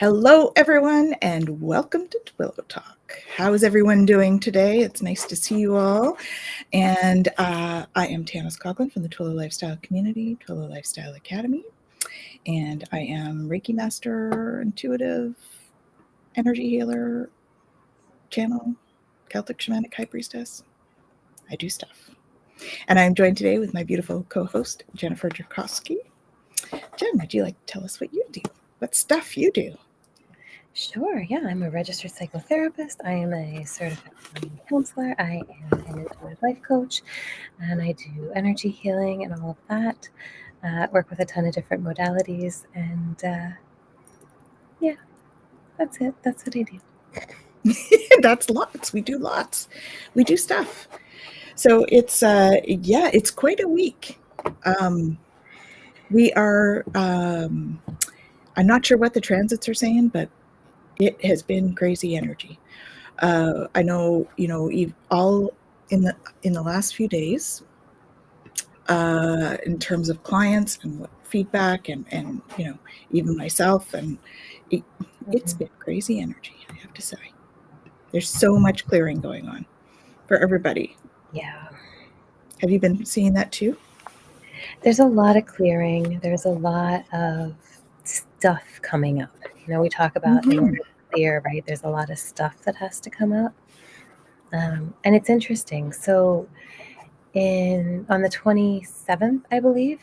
Hello, everyone, and welcome to Twillow Talk. How is everyone doing today? It's nice to see you all. And I am Tanis Coughlin from the Twillow Lifestyle Community, Twillow Lifestyle Academy. And I am Reiki Master, Intuitive, Energy Healer, Channel, Celtic Shamanic High Priestess. I do stuff. And I'm joined today with my beautiful co-host, Jennifer Jurkofsky. Jen, would you like to tell us what you do? What stuff you do? Sure, yeah. I'm a registered psychotherapist. I am a certified counselor. I am an intuitive life coach, and I do energy healing and all of that. Work with a ton of different modalities, and yeah, that's it. That's what I do. That's lots. We do lots. We do stuff. So it's quite a week. We are. I'm not sure what the transits are saying, but it has been crazy energy. I know, all in the last few days, in terms of clients and what feedback and even myself, and it's been crazy energy. I have to say, there's so much clearing going on for everybody. Yeah. Have you been seeing that too? There's a lot of clearing. There's a lot of stuff coming up. We talk about in order to clear, right? There's a lot of stuff that has to come up. And it's interesting. So on the 27th, I believe,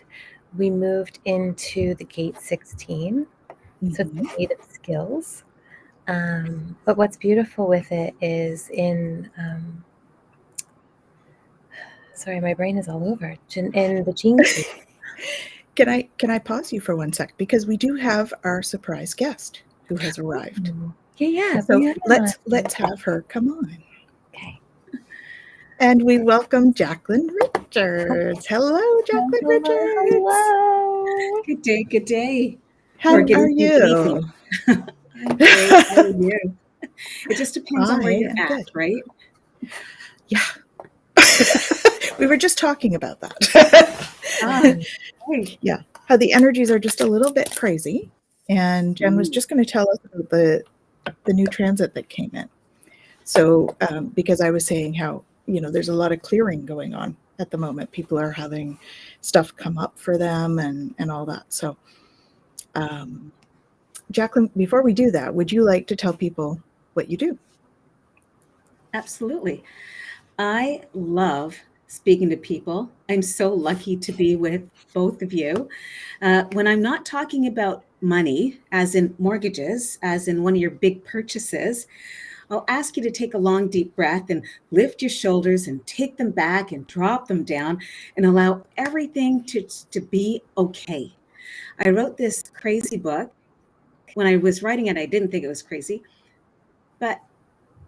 we moved into the gate 16. So it's the gate of skills. But what's beautiful with it is sorry, my brain is all over. In the gene key. Can I pause you for 1 sec? Because we do have our surprise guest who has arrived. Yeah. So let's have her come on. Okay. And we welcome Jacqueline Richards. Hello, Jacqueline Richards. Hello. Good day. Good day. How are you? I'm great. How are you? It just depends on where you're at, good. right? Yeah. We were just talking about that. Right. Yeah. How the energies are just a little bit crazy. And Jen was just going to tell us about the new transit that came in. So, because I was saying how, there's a lot of clearing going on at the moment. People are having stuff come up for them and all that. So, Jacqueline, before we do that, would you like to tell people what you do? Absolutely. I love speaking to people. I'm so lucky to be with both of you. When I'm not talking about money, as in mortgages, as in one of your big purchases, I'll ask you to take a long, deep breath and lift your shoulders and take them back and drop them down and allow everything to be okay. I wrote this crazy book. When I was writing it, I didn't think it was crazy,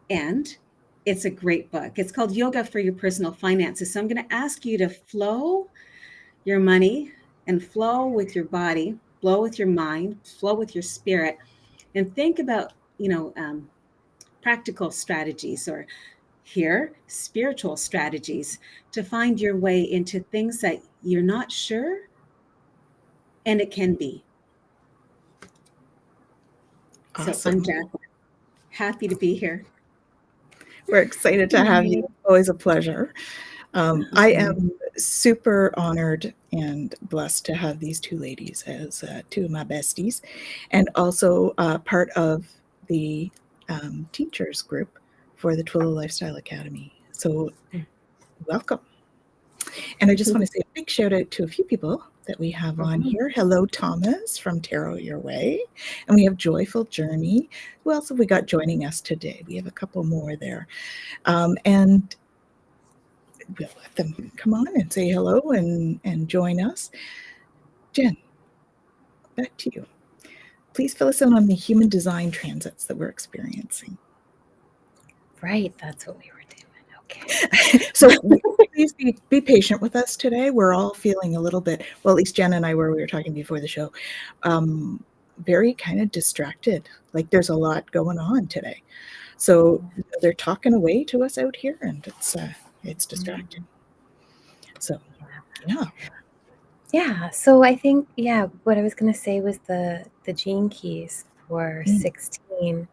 and it's a great book. It's called Yoga for Your Personal Finances. So I'm going to ask you to flow your money and flow with your body, flow with your mind, flow with your spirit, and think about, practical strategies or spiritual strategies to find your way into things that you're not sure, and it can be. Awesome. So I'm Jacqueline. Happy to be here. We're excited to have you. Always a pleasure. I am super honored and blessed to have these two ladies as two of my besties, and also part of the teachers group for the Twillow Lifestyle Academy. So welcome. And I just want to say a big shout out to a few people that we have on here. Hello, Thomas from Tarot Your Way. And we have Joyful Journey. Who else have we got joining us today? We have a couple more there. And we'll let them come on and say hello and join us. Jen, back to you. Please fill us in on the human design transits that we're experiencing. Right, that's what we were doing. Okay. So please be patient with us today. We're all feeling a little bit, well, at least Jen and I were, we were talking before the show, very kind of distracted. Like there's a lot going on today. So they're talking away to us out here, and it's distracting. So, yeah. Yeah. So I think, what I was going to say was the gene keys. for 16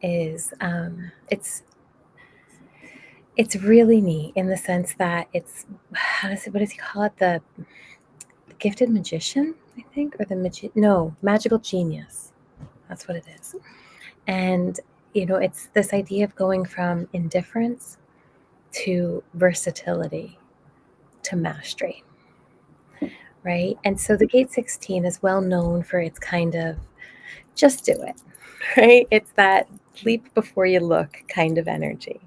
is it's really neat in the sense that it's, what does he call it? The gifted magician, I think, or magical genius. That's what it is. And, it's this idea of going from indifference to versatility to mastery, right? And so the gate 16 is well known for its kind of just do it, right? It's that leap before you look kind of energy.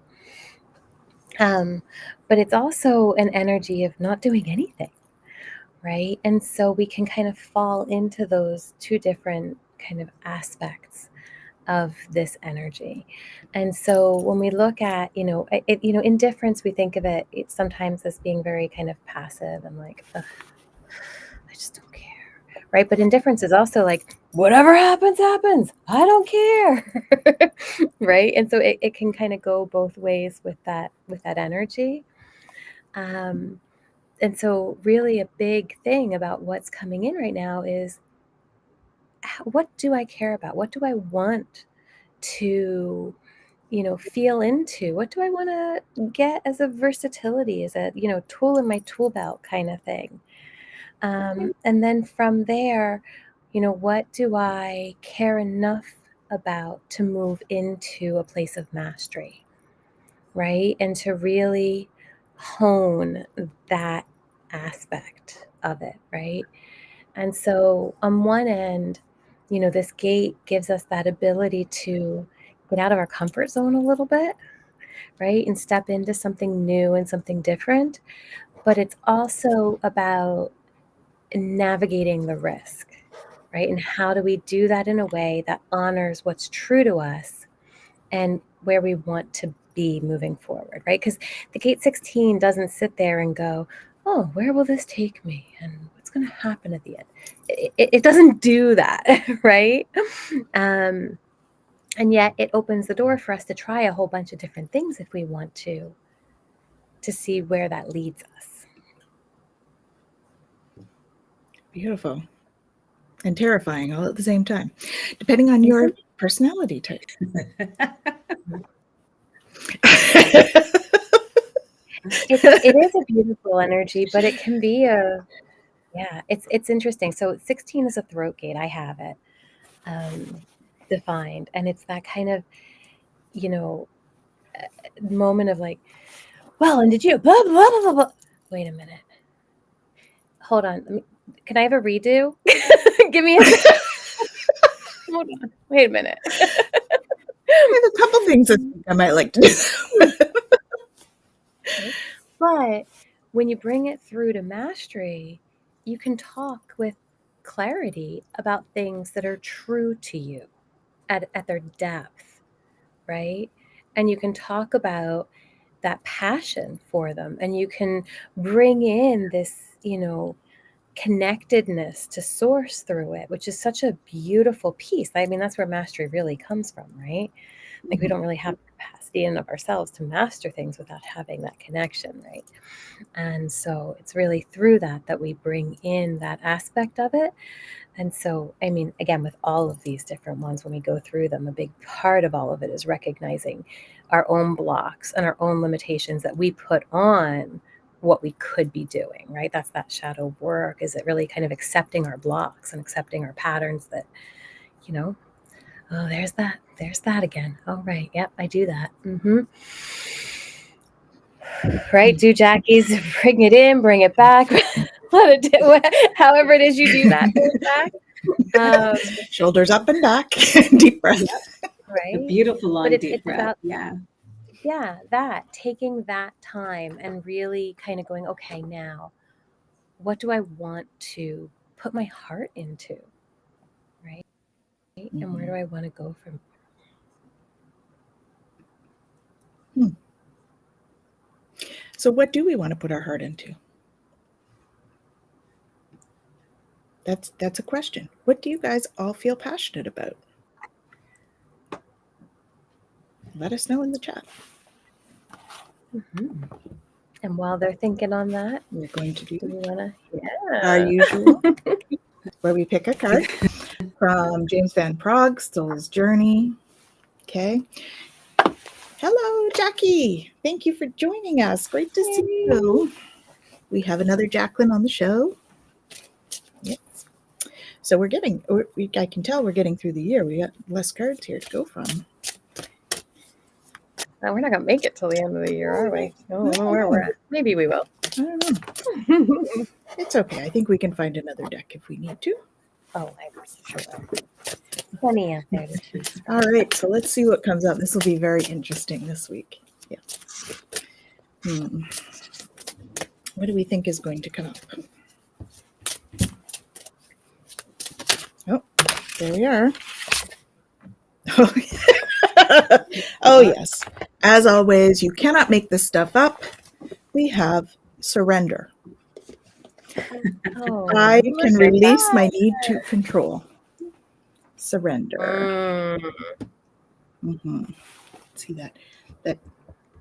But it's also an energy of not doing anything, right? And so we can kind of fall into those two different kind of aspects of this energy. And so when we look at, indifference, we think of it sometimes as being very kind of passive and like, ugh, I just don't care, right? But indifference is also like, whatever happens, happens. I don't care, right? And so it can kind of go both ways with that energy. And so really a big thing about what's coming in right now is, what do I care about? What do I want to, feel into? What do I want to get as a versatility, as a, tool in my tool belt kind of thing? And then from there, what do I care enough about to move into a place of mastery, right? And to really hone that aspect of it, right? And so on one end, this gate gives us that ability to get out of our comfort zone a little bit, right? And step into something new and something different. But it's also about navigating the risk, right? And how do we do that in a way that honors what's true to us and where we want to be moving forward, right? Because the gate 16 doesn't sit there and go, oh, where will this take me? And what's going to happen at the end? It doesn't do that, right? And yet it opens the door for us to try a whole bunch of different things if we want to see where that leads us. Beautiful and terrifying all at the same time, depending on your personality type. It is a beautiful energy, but it can be it's interesting. So 16 is a throat gate. I have it defined, and it's that kind of, moment of like, well, and did you blah blah blah blah blah. Wait a minute. Hold on. Can I have a redo? Give me a hold on. Wait a minute. I have a couple things that I might like to do. But when you bring it through to mastery, you can talk with clarity about things that are true to you at their depth, right? And you can talk about that passion for them, and you can bring in this, connectedness to source through it, which is such a beautiful piece. I mean, that's where mastery really comes from, right? Like we don't really have the capacity in of ourselves to master things without having that connection, right? And so it's really through that we bring in that aspect of it. And so, I mean, again, with all of these different ones, when we go through them, a big part of all of it is recognizing our own blocks and our own limitations that we put on what we could be doing, right? That's that shadow work. Is it really kind of accepting our blocks and accepting our patterns that, oh, there's that again. Oh, right. Yep, I do that. Right? Do Jackie's, bring it in, bring it back. Let it do, however it is you do that. Back. Shoulders up and back. Deep breath. Right? A beautiful long deep breath. About, yeah, that taking that time and really kind of going, okay, now what do I want to put my heart into, right? Mm-hmm. And where do I want to go from here? So what do we want to put our heart into? That's a question. What do you guys all feel passionate about? Let us know in the chat. Mm-hmm. And while they're thinking on that, we're going to do we want to, our usual, where we pick a card. from James Van Prague, Soul's Journey. Okay. Hello, Jackie. Thank you for joining us. Great to see you. We have another Jacqueline on the show. Yes. So I can tell we're getting through the year. We got less cards here to go from. Now, we're not going to make it till the end of the year, are we? I don't know where we're at. Maybe we will. I don't know. It's okay. I think we can find another deck if we need to. Oh, I'm sure. Plenty out there to choose from. All right. So let's see what comes up. This will be very interesting this week. Yeah. What do we think is going to come up? Oh, there we are. Oh, yes. As always, you cannot make this stuff up. We have surrender. Oh, I look can at release that. my need to control. Surrender. See that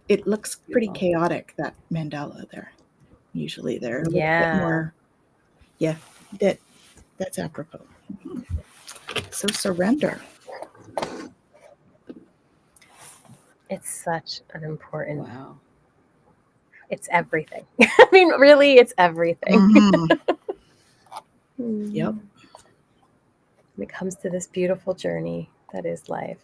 it looks pretty chaotic, that mandala there. Usually they're a little bit more. Yeah, that's apropos. So surrender. It's such an important. Wow. It's everything. I mean, really, it's everything. Yep. When it comes to this beautiful journey that is life.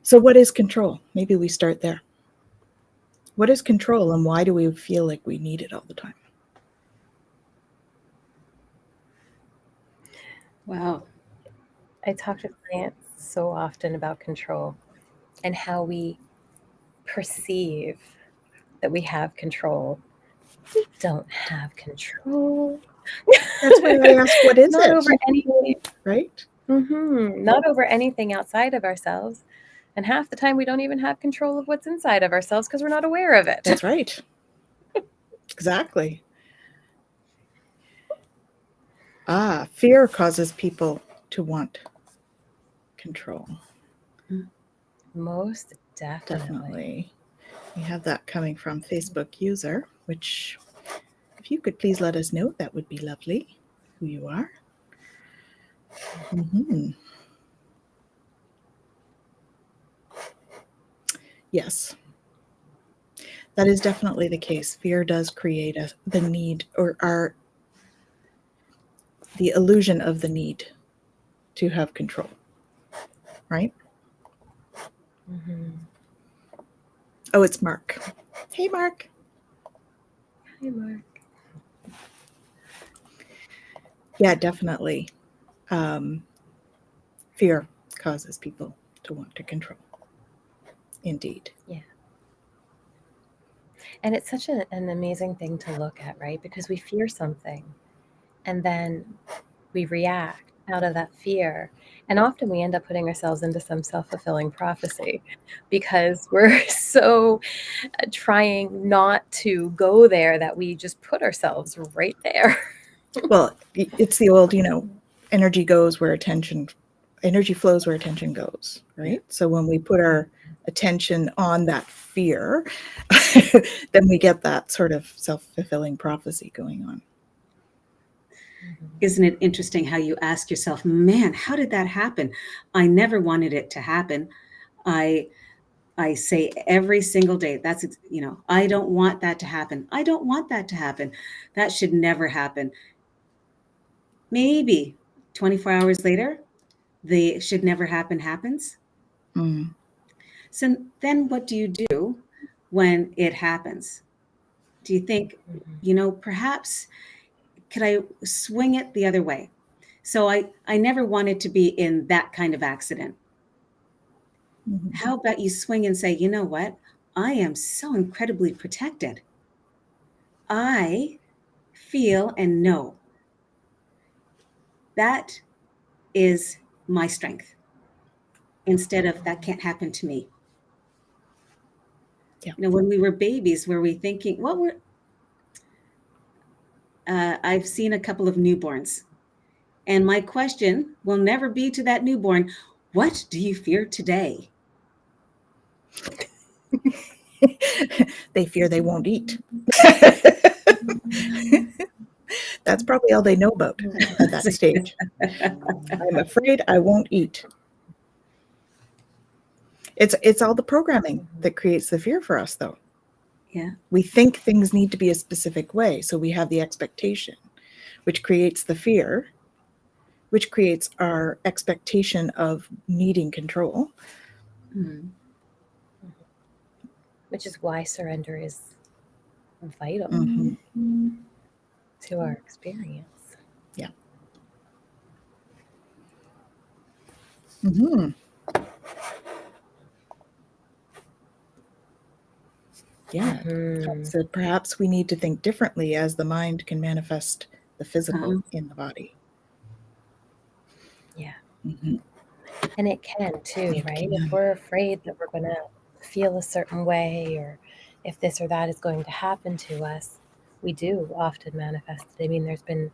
So what is control? Maybe we start there. What is control, and why do we feel like we need it all the time? Wow. I talk to clients so often about control and how we perceive that we have control. We don't have control. That's why I ask, what is Not it? over anything, right? Not over anything outside of ourselves. And half the time we don't even have control of what's inside of ourselves because we're not aware of it. That's right. Exactly. Fear causes people to want control. Most definitely. We have that coming from Facebook user, which if you could please let us know, that would be lovely, who you are. Yes, that is definitely the case. Fear does create the need, or the illusion of the need to have control, right? Oh, it's Mark. Hey, Mark. Hi, Mark. Yeah, definitely. Fear causes people to want to control. Indeed. Yeah. And it's such an amazing thing to look at, right? Because we fear something and then we react out of that fear. And often we end up putting ourselves into some self-fulfilling prophecy because we're so trying not to go there that we just put ourselves right there. Well, it's the old, energy flows where attention goes, right? So when we put our attention on that fear, then we get that sort of self-fulfilling prophecy going on. Isn't it interesting how you ask yourself, man, how did that happen? I never wanted it to happen. I say every single day, I don't want that to happen. I don't want that to happen. That should never happen. Maybe 24 hours later, the should never happen happens. So then what do you do when it happens? Do you think, perhaps could I swing it the other way? So I never wanted to be in that kind of accident. How about you swing and say, you know what? I am so incredibly protected. I feel and know that is my strength, instead of that can't happen to me. Yeah. When we were babies, were we thinking, I've seen a couple of newborns, and my question will never be to that newborn, what do you fear today? They fear they won't eat. That's probably all they know about at that stage. I'm afraid I won't eat. It's all the programming that creates the fear for us, though. Yeah. We think things need to be a specific way, so we have the expectation, which creates the fear, which creates our expectation of needing control. Mm. Which is why surrender is vital to our experience. Yeah. Mm-hmm. Yeah. So perhaps we need to think differently as the mind can manifest the physical in the body. Yeah. Mm-hmm. And it can too, It right? can. If we're afraid that we're going to feel a certain way, or if this or that is going to happen to us, we do often manifest it. I mean, there's been,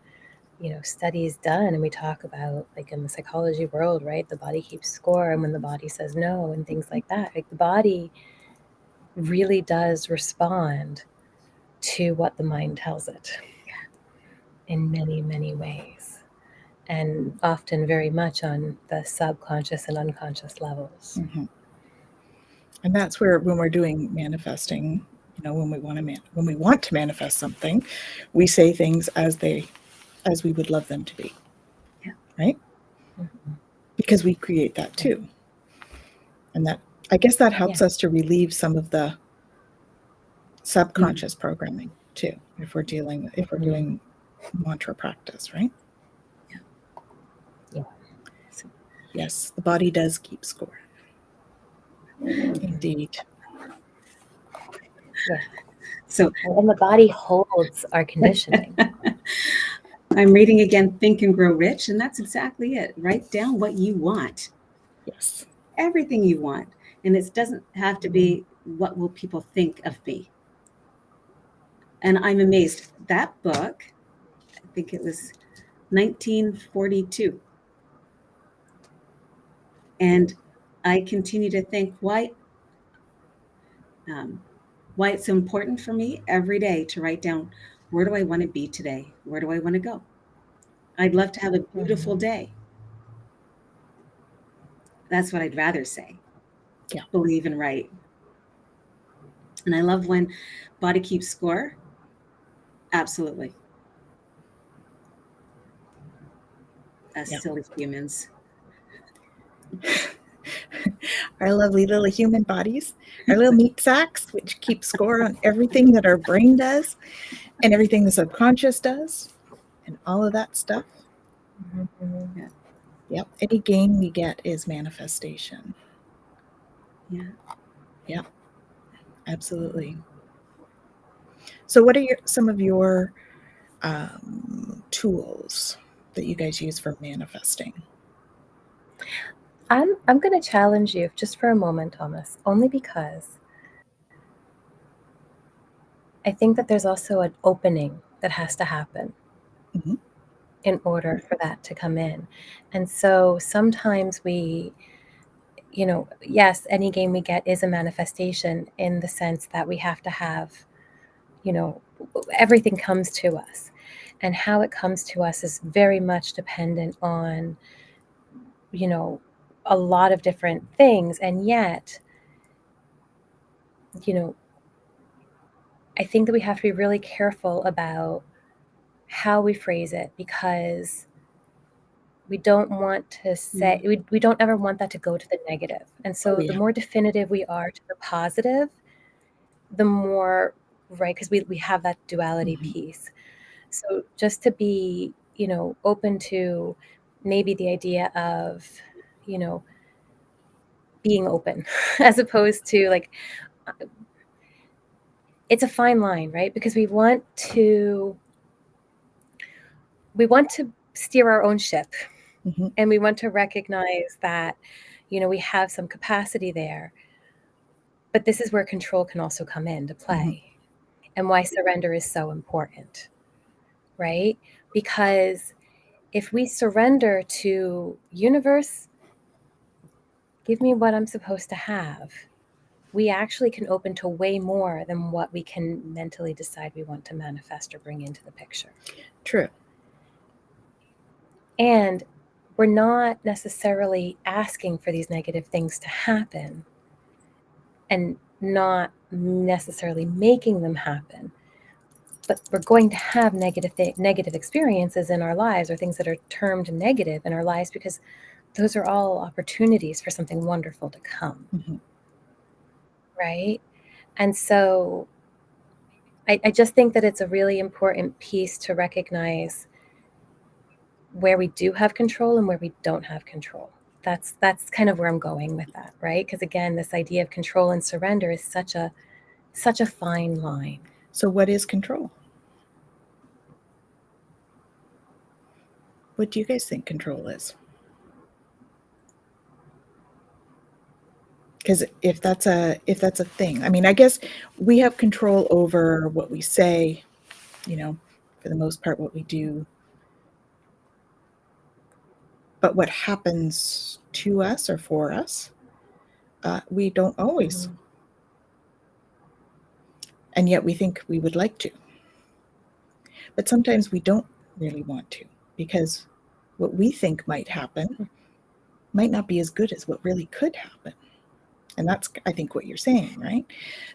studies done, and we talk about, like, in the psychology world, right? The body keeps score, and when the body says no and things like that, like, the body really does respond to what the mind tells it in many, many ways, and often very much on the subconscious and unconscious levels. Mm-hmm. And that's where, when we're doing manifesting, when we want to manifest something, we say things as we would love them to be. Yeah. Right? Mm-hmm. Because we create that too. And that, I guess, that helps us to relieve some of the subconscious programming too, if we're doing mantra practice, right? Yeah. Yes, the body does keep score. Indeed. Yeah. So, and the body holds our conditioning. I'm reading again, Think and Grow Rich, and that's exactly it. Write down what you want. Yes. Everything you want. And it doesn't have to be, what will people think of me? And I'm amazed. That book, I think it was 1942. And I continue to think why it's so important for me every day to write down, where do I want to be today? Where do I want to go? I'd love to have a beautiful day. That's what I'd rather say. Yeah. Believe and write. And I love when body keeps score. Absolutely. Us silly humans. Our lovely little human bodies, our little meat sacks, which keep score on everything that our brain does and everything the subconscious does and all of that stuff. Yeah. Yep. Any gain we get is manifestation. Yeah. Yeah. Absolutely. So what are some of your tools that you guys use for manifesting? I'm going to challenge you just for a moment, Thomas, only because I think that there's also an opening that has to happen in order for that to come in. And so sometimes we, yes, any gain we get is a manifestation in the sense that we have to have, everything comes to us. And how it comes to us is very much dependent on, a lot of different things. And yet, I think that we have to be really careful about how we phrase it, because we don't want to say, we don't ever want that to go to the negative. And so the more definitive we are to the positive, the more, right, because we have that duality piece. So just to be, open to maybe the idea of, being open as opposed to, like, it's a fine line, right? Because we want to steer our own ship, and we want to recognize that, we have some capacity there. But this is where control can also come into play, and why surrender is so important, right? Because if we surrender to universe, give me what I'm supposed to have, we actually can open to way more than what we can mentally decide we want to manifest or bring into the picture. True. And we're not necessarily asking for these negative things to happen and not necessarily making them happen. But we're going to have negative experiences in our lives, or things that are termed negative in our lives, because those are all opportunities for something wonderful to come. Mm-hmm. Right? And so I just think that it's a really important piece to recognize where we do have control and where we don't have control. That's kind of where I'm going with that, right? Because again, this idea of control and surrender is such a fine line. So what is control? What do you guys think control is? Because if that's a thing, I mean, I guess we have control over what we say, for the most part, what we do. But what happens to us or for us, we don't always. Mm-hmm. And yet we think we would like to. But sometimes we don't really want to, because what we think might happen might not be as good as what really could happen. And that's, I think, what you're saying, right?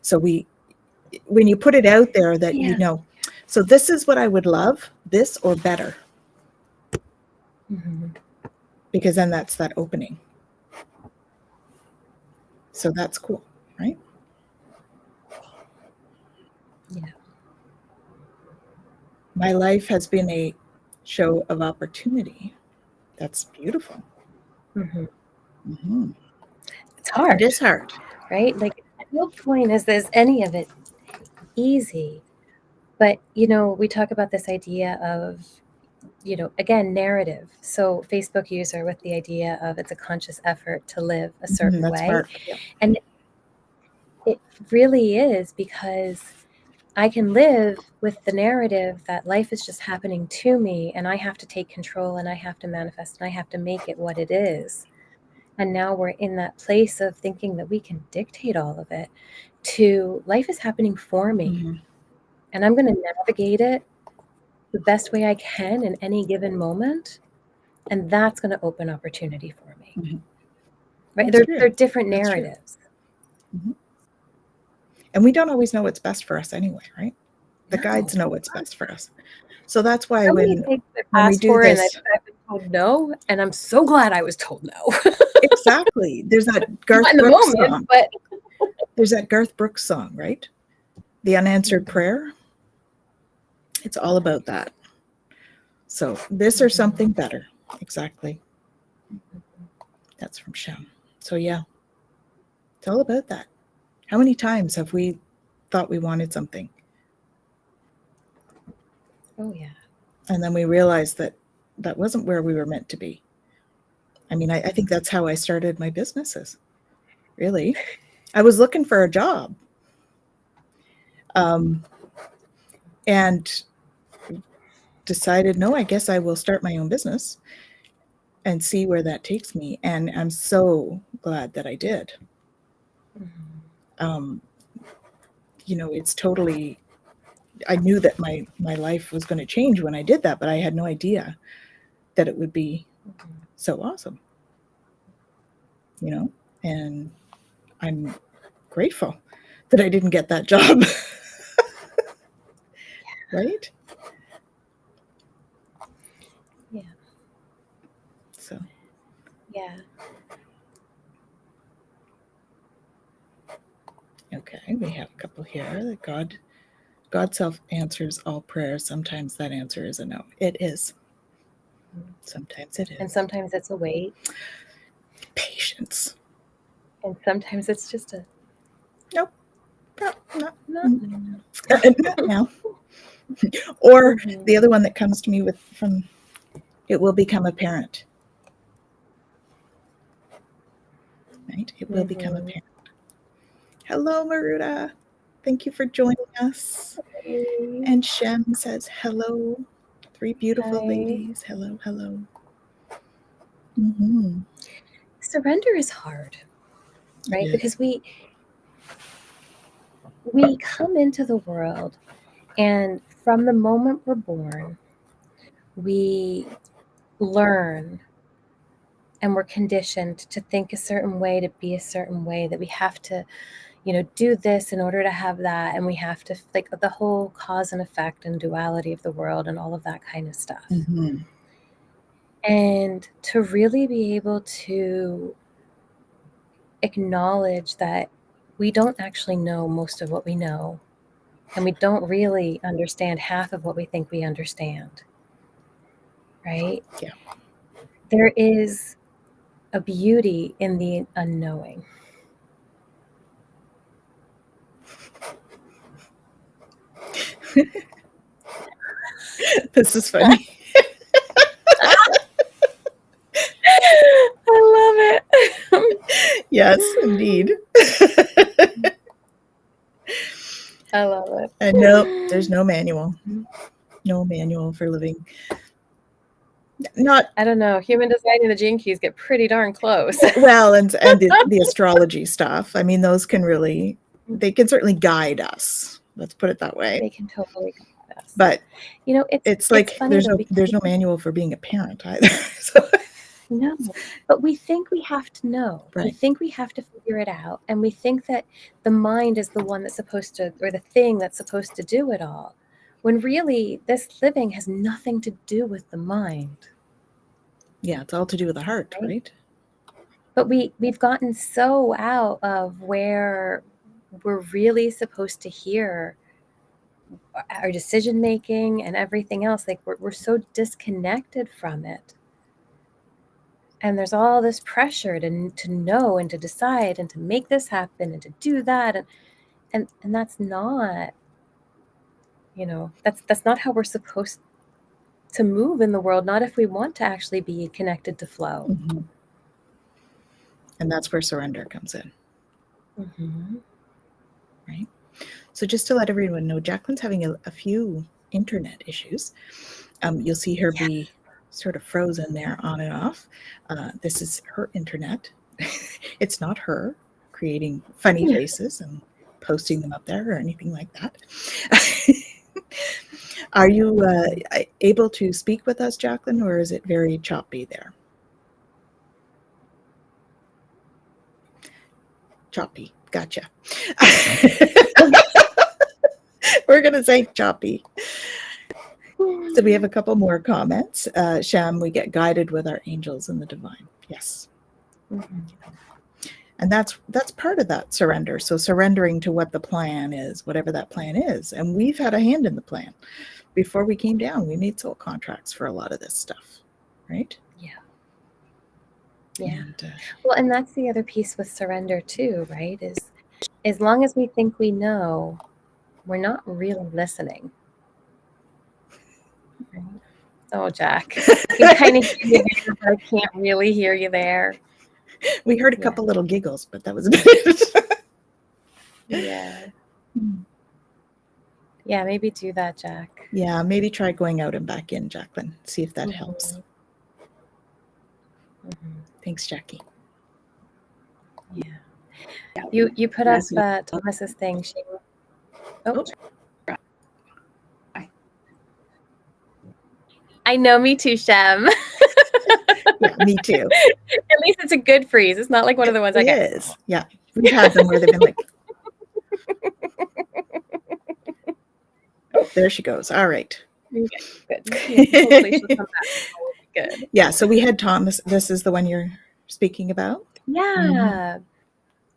So when you put it out there that, so this is what I would love, this or better. Mm-hmm. Because then that's that opening. So that's cool, right? Yeah. My life has been a show of opportunity. That's beautiful. Mm-hmm. Mm-hmm. It's hard. It is hard. Right? Like, at no point is any of it easy. But, we talk about this idea of, again, narrative. So Facebook user with the idea of it's a conscious effort to live a certain that's way. Mark. Yeah. And it really is, because I can live with the narrative that life is just happening to me and I have to take control and I have to manifest and I have to make it what it is. And now we're in that place of thinking that we can dictate all of it, to life is happening for me. Mm-hmm. And I'm going to navigate it the best way I can in any given moment. And that's going to open opportunity for me. Mm-hmm. Right? That's They're different narratives. Mm-hmm. And we don't always know what's best for us anyway, right? The No. guides know what's best for us. So that's why Somebody takes their passport and I've been told no, and I'm so glad I was told no. Exactly. There's that Garth Brooks song. But there's that Garth Brooks song, right? The Unanswered Prayer. It's all about that. So this or something better. Exactly. That's from Shem. So yeah, it's all about that. How many times have we thought we wanted something? Oh yeah. And then we realized that that wasn't where we were meant to be. I mean, I think that's how I started my businesses. Really. I was looking for a job. And decided, no, I guess I will start my own business and see where that takes me. And I'm so glad that I did. Mm-hmm. It's totally, I knew that my life was going to change when I did that, but I had no idea that it would be so awesome. And I'm grateful that I didn't get that job. Right? Yeah. So. Yeah. Okay, we have a couple here. That God self answers all prayers. Sometimes that answer is a no. It is. Sometimes it is. And sometimes it's a wait. Patience. And sometimes it's just a nope. Not now. Or the other one that comes to me from it will become apparent. Right? It will become apparent. Hello, Maruta. Thank you for joining us. Hey. And Shem says hello. 3 beautiful Hi. ladies. Hello, hello. Mm-hmm. Surrender is hard, right? Yes. Because we come into the world, and from the moment we're born, we learn and we're conditioned to think a certain way, to be a certain way, that we have to, do this in order to have that. And we have to, like, the whole cause and effect and duality of the world and all of that kind of stuff. Mm-hmm. And to really be able to acknowledge that we don't actually know most of what we know, and we don't really understand half of what we think we understand, right? Yeah. There is a beauty in the unknowing. This is funny. I love it. Yes, indeed. I love it. And no, there's no manual. No manual for living. Not I don't know. Human design and the gene keys get pretty darn close. well, and the astrology stuff. I mean, those can really, they can certainly guide us. Let's put it that way. They can totally guide us. But it's like funny there's no manual for being a parent either. So. No, but we think we have to know. Right. We think we have to figure it out, and we think that the mind is the one that's supposed to, or the thing that's supposed to do it all, when really this living has nothing to do with the mind. Yeah, it's all to do with the heart, right? But we've gotten so out of where we're really supposed to hear our decision making and everything else. Like we're so disconnected from it. And there's all this pressure to know and to decide and to make this happen and to do that. And that's not, that's not how we're supposed to move in the world, not if we want to actually be connected to flow. Mm-hmm. And that's where surrender comes in. Mm-hmm. Right? So just to let everyone know, Jacqueline's having a few internet issues. You'll see her be sort of frozen there on and off. This is her internet. It's not her creating funny faces and posting them up there or anything like that. Are you able to speak with us, Jacqueline, or is it very choppy there? Choppy. Gotcha. We're going to say choppy. So we have a couple more comments. Sham, we get guided with our angels and the divine. Yes. Mm-hmm. And that's part of that surrender. So surrendering to what the plan is, whatever that plan is. And we've had a hand in the plan. Before we came down, we made soul contracts for a lot of this stuff, right? Yeah. Yeah. And that's the other piece with surrender too, right? Is as long as we think we know, we're not really listening. Right? Oh, Jack, you kind of hear you there, but I can't really hear you there. We heard a couple little giggles, but that was about it. Yeah. Yeah, maybe do that, Jack. Yeah, maybe try going out and back in, Jacqueline. See if that helps. Mm-hmm. Thanks, Jackie. Yeah. You put up Thomas's thing. I know, me too, Shem. Yeah, me too. At least it's a good freeze. It's not like one of the ones I get. It is. Yeah. We've had them where they've been like, oh, there she goes. All right. Okay, good. Hopefully she'll come back. Good. Yeah, so we had Thomas. This is the one you're speaking about? Yeah.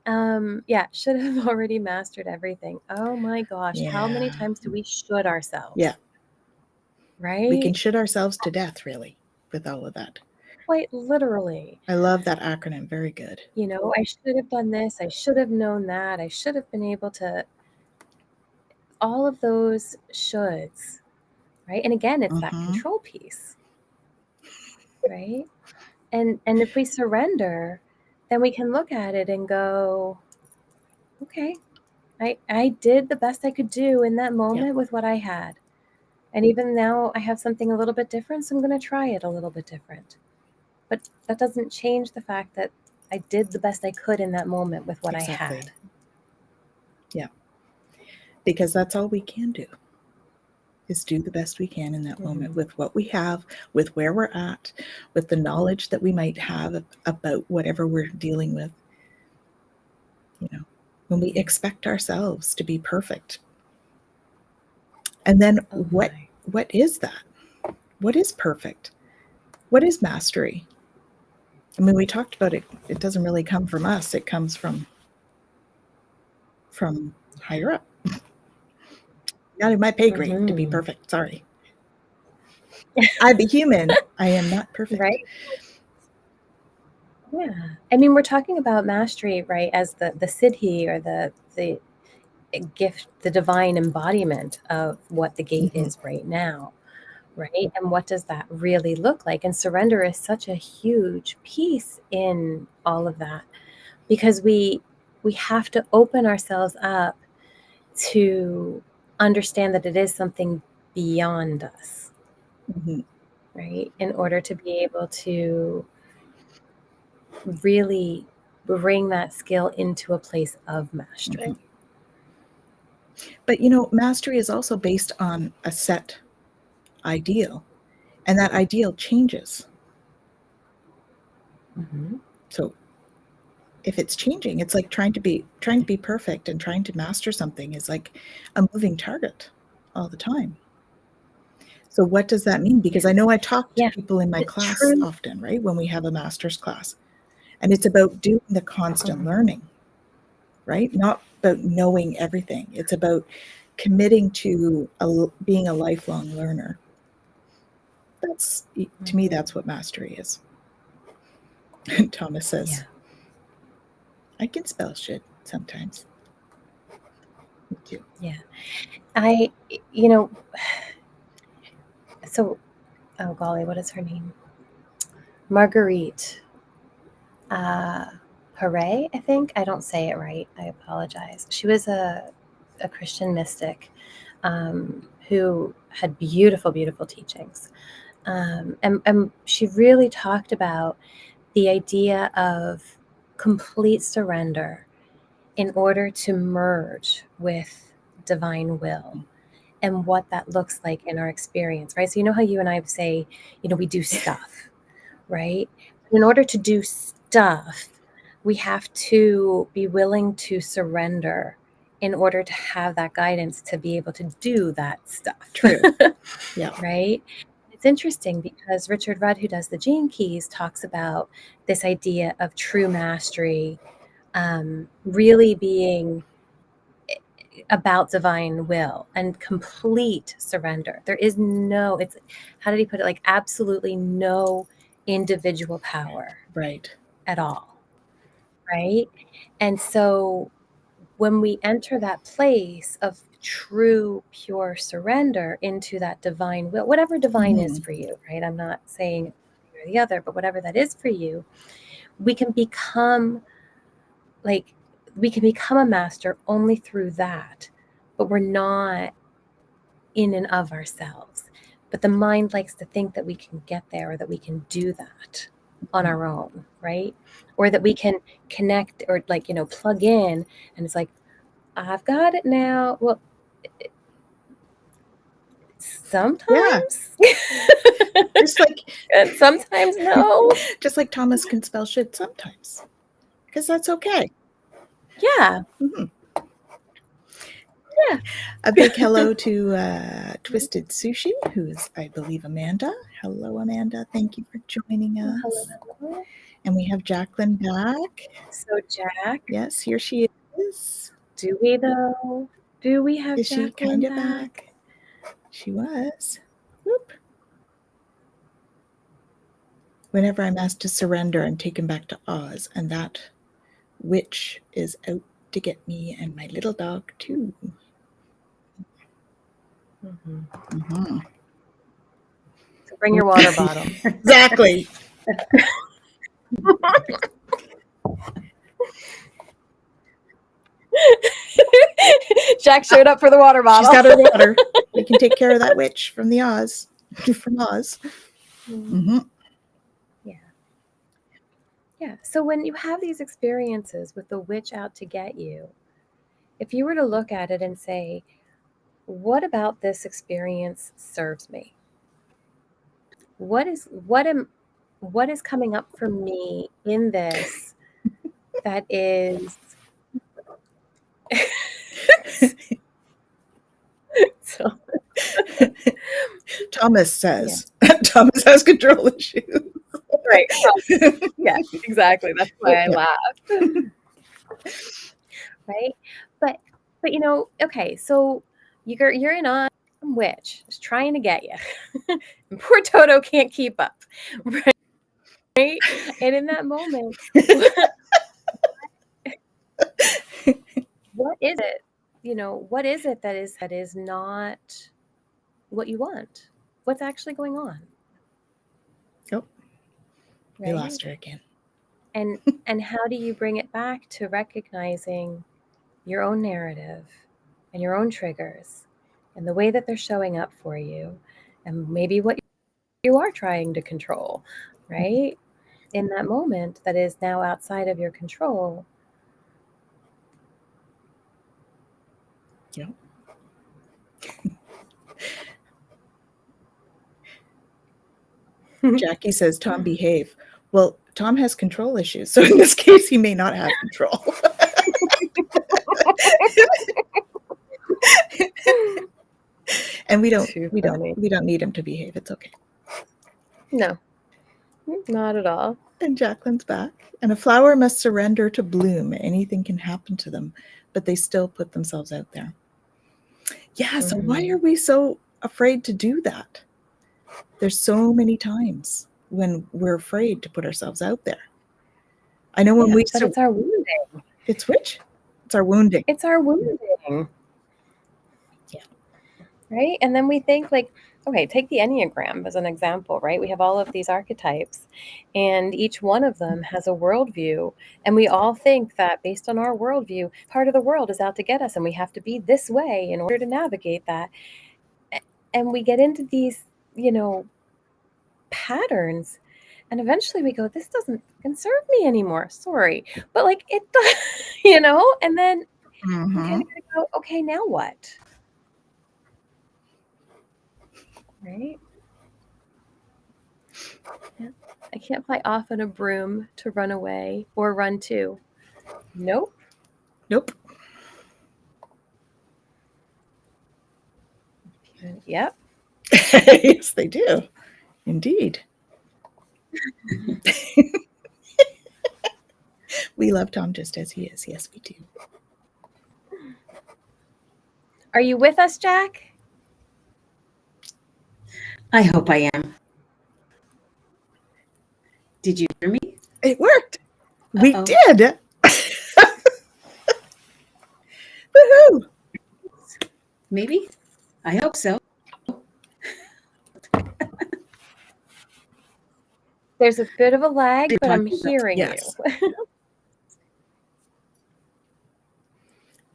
Mm-hmm. Yeah, should have already mastered everything. Oh my gosh. Yeah. How many times do we should ourselves? Yeah. Right? We can should ourselves to death, really, with all of that. Quite literally. I love that acronym. Very good. I should have done this. I should have known that. I should have been able to. All of those shoulds, right? And again, it's that control piece, right? And if we surrender, then we can look at it and go, okay, I did the best I could do in that moment with what I had. And even now I have something a little bit different, so I'm going to try it a little bit different. But that doesn't change the fact that I did the best I could in that moment with what I had. Yeah. because that's all we can do, is do the best we can in that moment with what we have, with where we're at, with the knowledge that we might have about whatever we're dealing with. You know, when we expect ourselves to be perfect. And then what is that? What is perfect? What is mastery? I mean, we talked about it. It doesn't really come from us. It comes from higher up. Not in my pay grade to be perfect. Sorry. I'm a human. I am not perfect. Right? Yeah. I mean, we're talking about mastery, right, as the siddhi, or the gift, the divine embodiment of what the gate is right now, right? And what does that really look like? And surrender is such a huge piece in all of that, because we have to open ourselves up to understand that it is something beyond us, right? In order to be able to really bring that skill into a place of mastery. But, you know, mastery is also based on a set ideal, and that ideal changes. So if it's changing, it's like trying to be perfect and trying to master something is like a moving target all the time. So what does that mean? Because I know I talk to people in my class often, right? When we have a master's class, and it's about doing the constant learning, right? Not about knowing everything. It's about committing to being a lifelong learner. That's, to me, that's what mastery is. And Thomas says, I can spell shit sometimes. Me too. Yeah. You know, so, oh golly, what is her name? Marguerite Hooray, I think. I don't say it right. I apologize. She was a Christian mystic who had beautiful, beautiful teachings. And she really talked about the idea of complete surrender in order to merge with divine will, and what that looks like in our experience, right? So you know how you and I say, you know, we do stuff, right? In order to do stuff, we have to be willing to surrender in order to have that guidance to be able to do that stuff. True. Yeah. Right? It's interesting because Richard Rudd, who does the Gene Keys, talks about this idea of true mastery really being about divine will and complete surrender. There is no, it's, how did he put it? Like absolutely no individual power. Right. At all. Right? And so when we enter that place of true, pure surrender into that divine will, whatever divine is for you, right? I'm not saying one or the other, but whatever that is for you, we can become a master only through that, but we're not in and of ourselves. But the mind likes to think that we can get there, or that we can do that on our own, right? Or that we can connect, or like, you know, plug in, and it's like, I've got it now. Well, sometimes. Yeah. Just like, and sometimes no. Just like Thomas can spell shit sometimes, because that's okay. Yeah. Yeah. A big hello to Twisted Sushi, who is, I believe, Amanda. Hello, Amanda. Thank you for joining us. Hello. And we have Jacqueline back. So Jack. Yes, here she is. Do we though? Do we have Is Jacqueline she kind of back? She was. Whoop. Whenever I'm asked to surrender, I'm taken back to Oz, and that witch is out to get me and my little dog too. So bring your water bottle. Exactly. Jack showed up for the water bottle. She's got her water. We can take care of that witch from the Oz. From Oz. Yeah. So when you have these experiences with the witch out to get you, if you were to look at it and say, what about this experience serves me? What is coming up for me in this that is so Thomas says, Thomas has control issues. right. Yeah, exactly. That's why I laughed. Right? But okay, so you're in a witch is trying to get you. And poor Toto can't keep up. Right? And in that moment, what is it? What is it that is not what you want? What's actually going on? Nope. Right? We lost her again. And how do you bring it back to recognizing your own narrative and your own triggers and the way that they're showing up for you and maybe what you are trying to control, right? In that moment that is now outside of your control. Yep. Jackie says, Tom, behave. Well, Tom has control issues, so in this case, he may not have control. And we don't need him to behave. It's okay. No, not at all. And Jacqueline's back. And a flower must surrender to bloom. Anything can happen to them, but they still put themselves out there. Yeah, so why are we so afraid to do that? There's so many times when we're afraid to put ourselves out there. I know when but it's our wounding. It's which? It's our wounding. It's our wounding. Yeah. Right? And then we think like, okay, take the Enneagram as an example, right? We have all of these archetypes and each one of them has a worldview. And we all think that based on our worldview, part of the world is out to get us and we have to be this way in order to navigate that. And we get into these, patterns. And eventually we go, this doesn't serve me anymore. Sorry. But like it does, and then we kind of go, okay, now what? Right? Yeah. I can't fly off on a broom to run away or run to. Nope. Yep. Yes, they do. Indeed. We love Tom just as he is. Yes, we do. Are you with us, Jack? I hope I am. Did you hear me? It worked. We did. Woohoo! Maybe. I hope so. There's a bit of a lag, but I'm hearing you.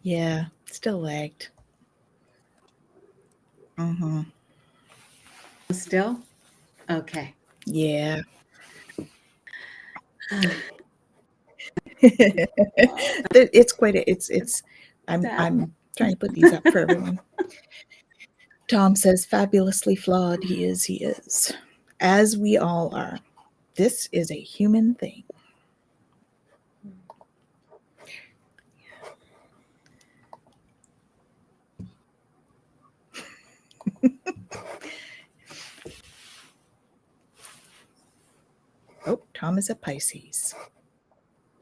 Yeah, still lagged. Still? Okay. Yeah. It's quite I'm trying to put these up for everyone. Tom says, fabulously flawed he is. As we all are. This is a human thing. Oh, Tom is a Pisces.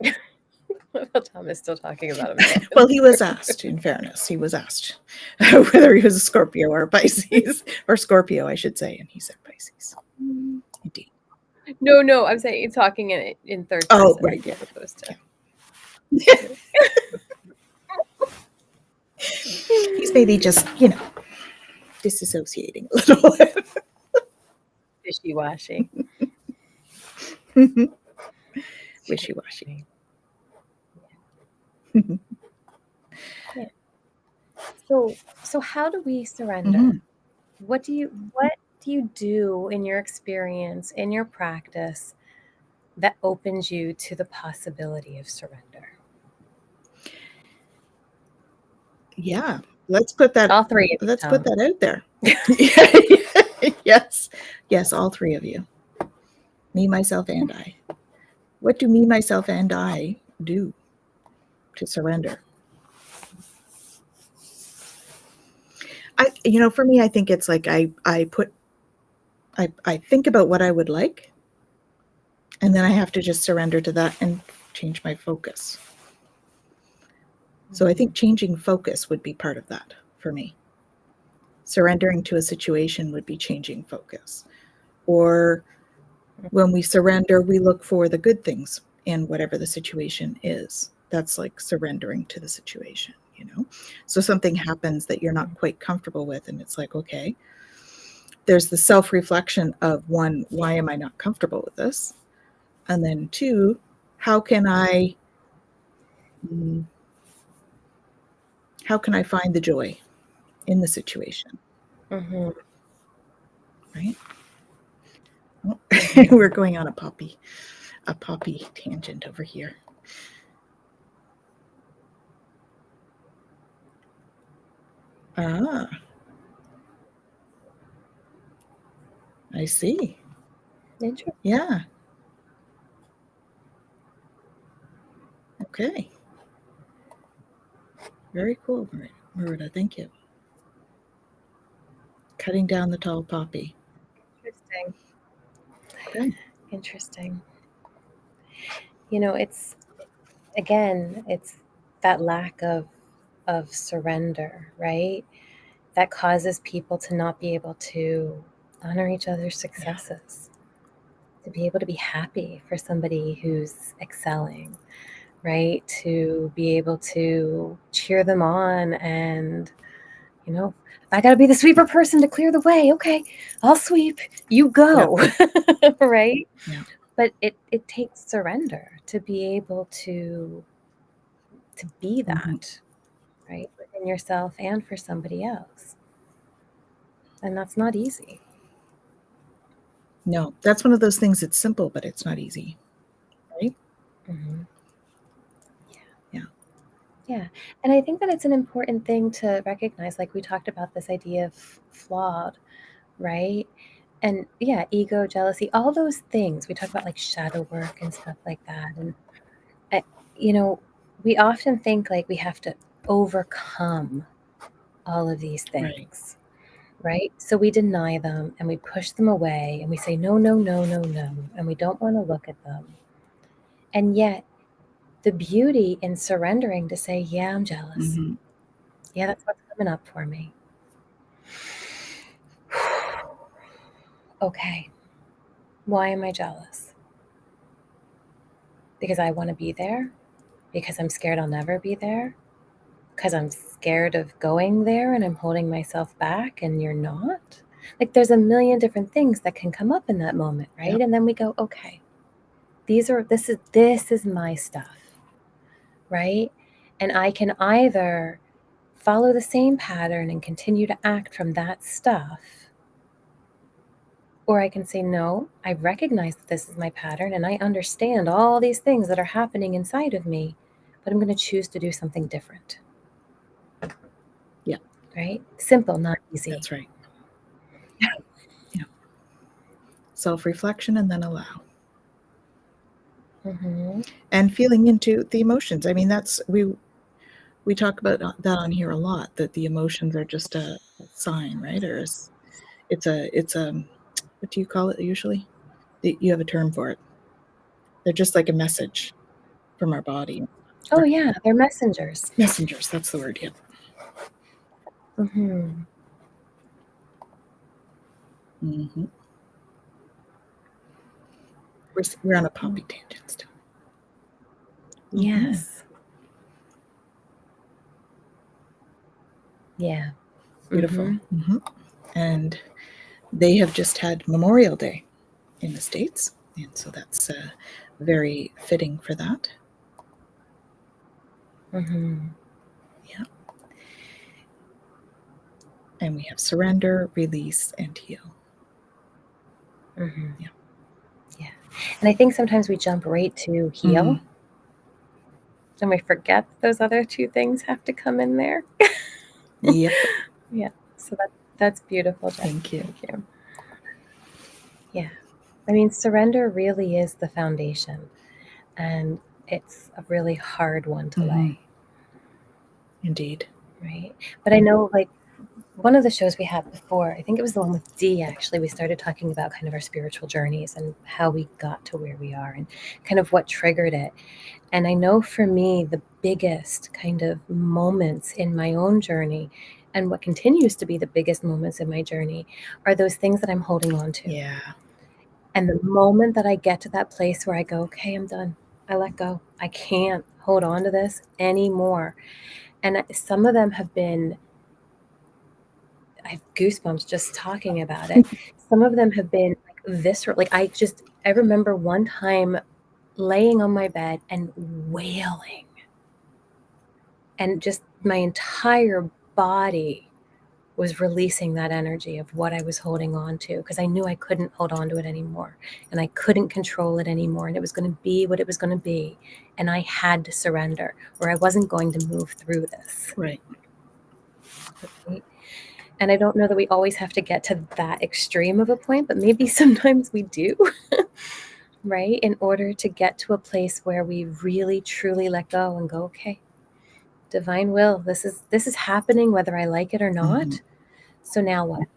Tom is still talking about him. Well, he was asked, in fairness, whether he was a Scorpio or a Pisces, or Scorpio, I should say, and he said Pisces. Indeed. No, I'm saying he's talking in third person. Oh, right, yeah. As opposed to. Yeah. He's maybe just, disassociating a little. Wishy-washy. Wishy-washy. Yeah. So how do we surrender? What do you do in your experience, in your practice, that opens you to the possibility of surrender? Yeah, let's put that. All three of you, Let's put Tom. that out there. Yes, all three of you. Me, myself, and I. What do me, myself, and I do to surrender? For me, I think it's like I think about what I would like, and then I have to just surrender to that and change my focus. So I think changing focus would be part of that for me. Surrendering to a situation would be changing focus. Or when we surrender, we look for the good things in whatever the situation is. That's like surrendering to the situation, So something happens that you're not quite comfortable with, and it's like, okay, there's the self-reflection of, one, why am I not comfortable with this? And then two, how can I find the joy in the situation? Mm-hmm. Right? Oh, we're going on a poppy tangent over here. Ah, I see. Interesting. Yeah. Okay. Very cool, Marita. Thank you. Cutting down the tall poppy. Interesting. Okay. Interesting. It's that lack of surrender, right? That causes people to not be able to honor each other's successes, to be able to be happy for somebody who's excelling, right? To be able to cheer them on and, if I got to be the sweeper person to clear the way, okay, I'll sweep, you go, right? Yeah. But it takes surrender to be able to be that, right? Within yourself and for somebody else. And that's not easy. No, that's one of those things. It's simple, but it's not easy, right? Mm-hmm. Yeah. Yeah. And I think that it's an important thing to recognize, like we talked about this idea of flawed, right? And yeah, ego, jealousy, all those things. We talk about like shadow work and stuff like that. And, we often think like we have to overcome all of these things, right? So we deny them and we push them away and we say, no, no, no, no, no. And we don't want to look at them. And yet, the beauty in surrendering to say, yeah, I'm jealous. Mm-hmm. Yeah, that's what's coming up for me. Okay. Why am I jealous? Because I want to be there? Because I'm scared I'll never be there? Because I'm scared of going there and I'm holding myself back and you're not? Like there's a million different things that can come up in that moment, right? Yep. And then we go, okay, this is my stuff, right? And I can either follow the same pattern and continue to act from that stuff, or I can say, no, I recognize that this is my pattern and I understand all these things that are happening inside of me, but I'm going to choose to do something different. Yeah. Right? Simple, not easy. That's right. Yeah. Self-reflection and then allow. Mm-hmm. And feeling into the emotions. I mean, that's we talk about that on here a lot, that the emotions are just a sign, right? Or it's a what do you call it usually? You have a term for it. They're just like a message from our body. Oh yeah, they're messengers. Messengers, that's the word. Yeah. Mm-hmm. Mm-hmm. We're on a poppy tangent still. Yes. Yeah. Beautiful. Mm-hmm. Mm-hmm. And they have just had Memorial Day in the States, and so that's very fitting for that. Mm-hmm. Yeah. And we have surrender, release, and heal. Mm-hmm. Yeah. Yeah. And I think sometimes we jump right to heal. And we forget those other two things have to come in there. Yep. Yeah. So that's beautiful, Jackie. Thank you. Thank you. Yeah. I mean, surrender really is the foundation, and it's a really hard one to lay. Indeed. Right. But I know, like, one of the shows we had before, I think it was the one with Dee, actually, we started talking about kind of our spiritual journeys and how we got to where we are and kind of what triggered it. And I know for me, the biggest kind of moments in my own journey, and what continues to be the biggest moments in my journey, are those things that I'm holding on to. Yeah. And the moment that I get to that place where I go, okay, I'm done. I let go. I can't hold on to this anymore. And some of them have been, I have goosebumps just talking about it. Some of them have been like visceral. Like I remember one time laying on my bed and wailing. And just my entire body was releasing that energy of what I was holding on to, because I knew I couldn't hold on to it anymore and I couldn't control it anymore. And it was going to be what it was going to be. And I had to surrender, or I wasn't going to move through this. Right. Right? And I don't know that we always have to get to that extreme of a point, but maybe sometimes we do, right? In order to get to a place where we really, truly let go and go, okay, divine will, this is happening whether I like it or not. So now what?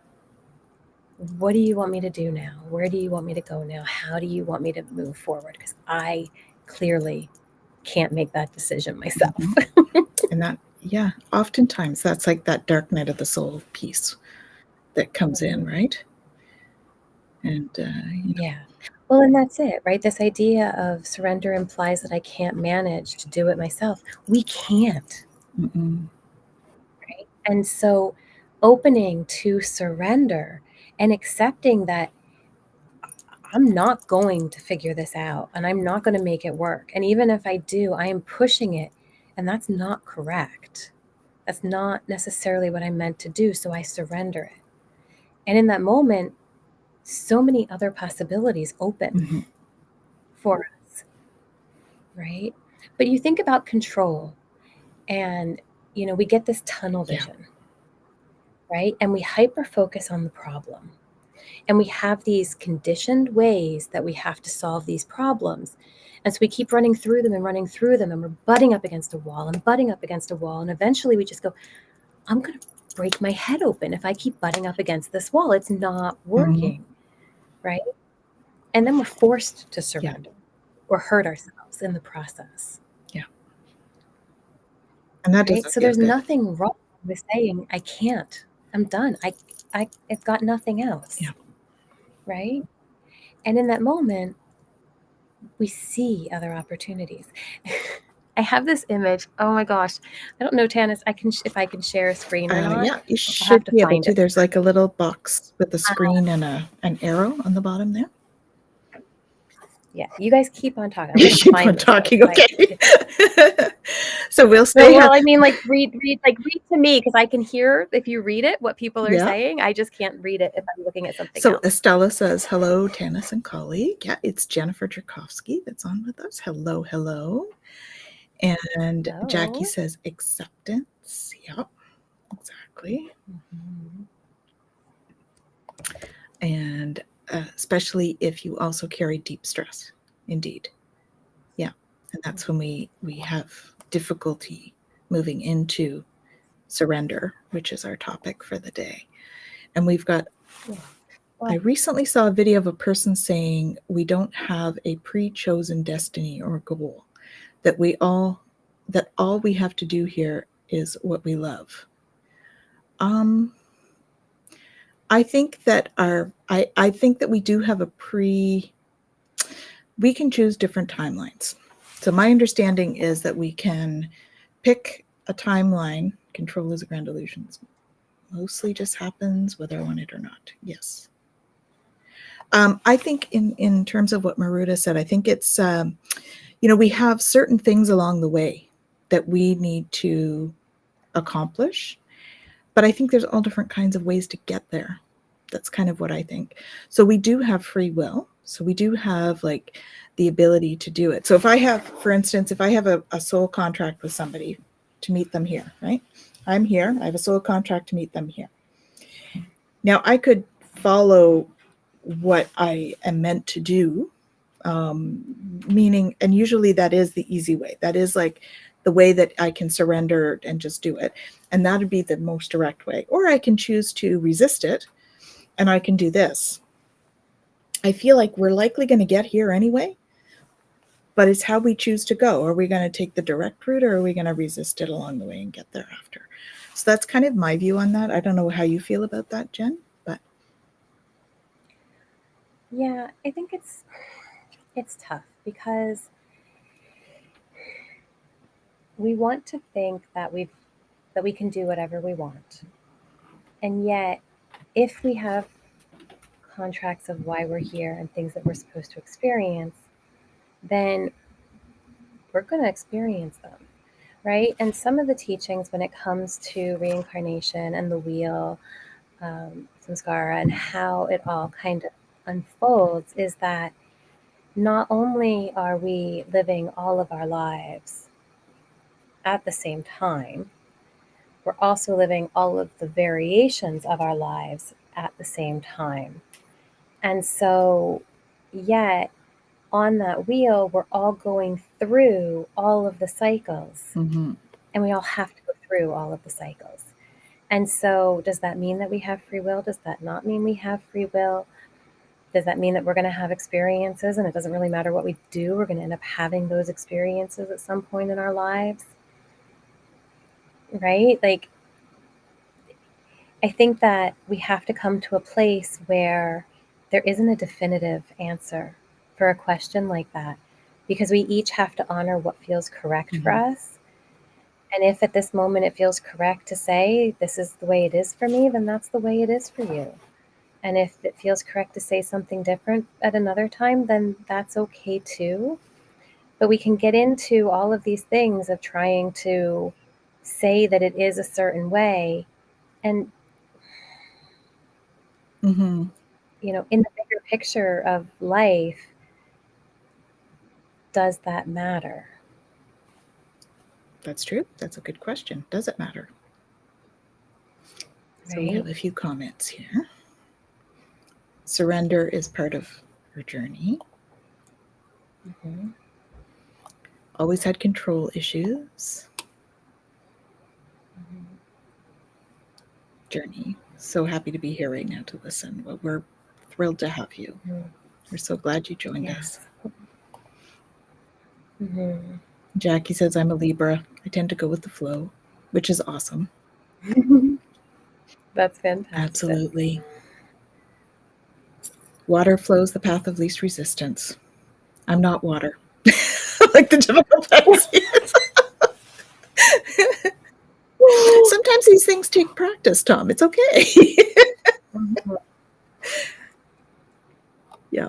What do you want me to do now? Where do you want me to go now? How do you want me to move forward? Because I clearly can't make that decision myself. And that, yeah, oftentimes that's like that dark night of the soul piece that comes in, right? And Yeah. Well, and that's it, right? This idea of surrender implies that I can't manage to do it myself. We can't. Right? And so opening to surrender and accepting that I'm not going to figure this out and I'm not going to make it work. And even if I do, I am pushing it, and that's not correct. That's not necessarily what I meant to do. So I surrender it. And in that moment, so many other possibilities open for us, right? But you think about control, and we get this tunnel vision, right? And we hyper focus on the problem. And we have these conditioned ways that we have to solve these problems. And so we keep running through them, and we're butting up against a wall and butting up against a wall. And eventually we just go, I'm going to break my head open if I keep butting up against this wall. It's not working, right? And then we're forced to surrender or hurt ourselves in the process. Yeah. And that right? doesn't So feel there's good. nothing wrong with saying, I can't. I'm done. I've got nothing else. Yeah. Right? And in that moment, we see other opportunities. I have this image. Oh my gosh. I don't know, Tanis, if I can share a screen or not. Yeah, you I'll should have to be able find to. it. There's like a little box with a screen and an arrow on the bottom there. Yeah, you guys keep on talking. You keep on talking, okay. So we'll stay. Well, I mean, like read to me, because I can hear if you read it what people are saying. I just can't read it if I'm looking at something else. Estella says, hello, Tanis and colleague. Yeah, it's Jennifer Jurkofsky that's on with us. Hello, hello. And hello. Jackie says acceptance. Yep, exactly. And especially if you also carry deep stress. Indeed. Yeah. And that's when we have difficulty moving into surrender, which is our topic for the day. And we've got, I recently saw a video of a person saying we don't have a pre-chosen destiny or goal, that all we have to do here is what we love. I think that I think that we do have we can choose different timelines. So my understanding is that we can pick a timeline. Control is a grand illusion. Mostly just happens whether I want it or not. Yes. I think in terms of what Maruta said, I think it's, we have certain things along the way that we need to accomplish, but I think there's all different kinds of ways to get there. That's kind of what I think. So we do have free will. So we do have like the ability to do it. So if I have, for instance, if I have a soul contract with somebody to meet them here, right? I'm here. I have a soul contract to meet them here. Now, I could follow what I am meant to do, meaning, and usually that is the easy way. That is like the way that I can surrender and just do it. And that would be the most direct way. Or I can choose to resist it, and I can do this. I feel like we're likely going to get here anyway, but it's how we choose to go. Are we going to take the direct route, or are we going to resist it along the way and get there after? So that's kind of my view on that. I don't know how you feel about that, Jen, but Yeah, I think it's tough because we want to think that we can do whatever we want. And yet, if we have contracts of why we're here and things that we're supposed to experience, then we're going to experience them, right? And some of the teachings when it comes to reincarnation and the wheel, samskara, and how it all kind of unfolds is that not only are we living all of our lives at the same time, we're also living all of the variations of our lives at the same time. And so, yet, on that wheel, we're all going through all of the cycles. mm-hmm. And we all have to go through all of the cycles. And so, does that mean that we have free will? Does that not mean we have free will? Does that mean that we're going to have experiences and it doesn't really matter what we do? We're going to end up having those experiences at some point in our lives? Right? Like, I think that we have to come to a place where there isn't a definitive answer for a question like that, because we each have to honor what feels correct for us. And if at this moment it feels correct to say, this is the way it is for me, then that's the way it is for you. And if it feels correct to say something different at another time, then that's okay too. But we can get into all of these things of trying to say that it is a certain way. And, Mm-hmm. you know, in the bigger picture of life, does that matter? That's true. That's a good question. Does it matter? So we Right? have a few comments here. Surrender is part of her journey. Mm-hmm. Always had control issues. Mm-hmm. Journey. So happy to be here right now to listen. Well, we're thrilled to have you. Mm-hmm. We're so glad you joined Yes. us. Mm-hmm. Jackie says, I'm a Libra. I tend to go with the flow, which is awesome. That's fantastic. Absolutely. Water flows the path of least resistance. I'm not water. Like the typical Pisces. Sometimes these things take practice, Tom. It's okay. Mm-hmm. Yeah.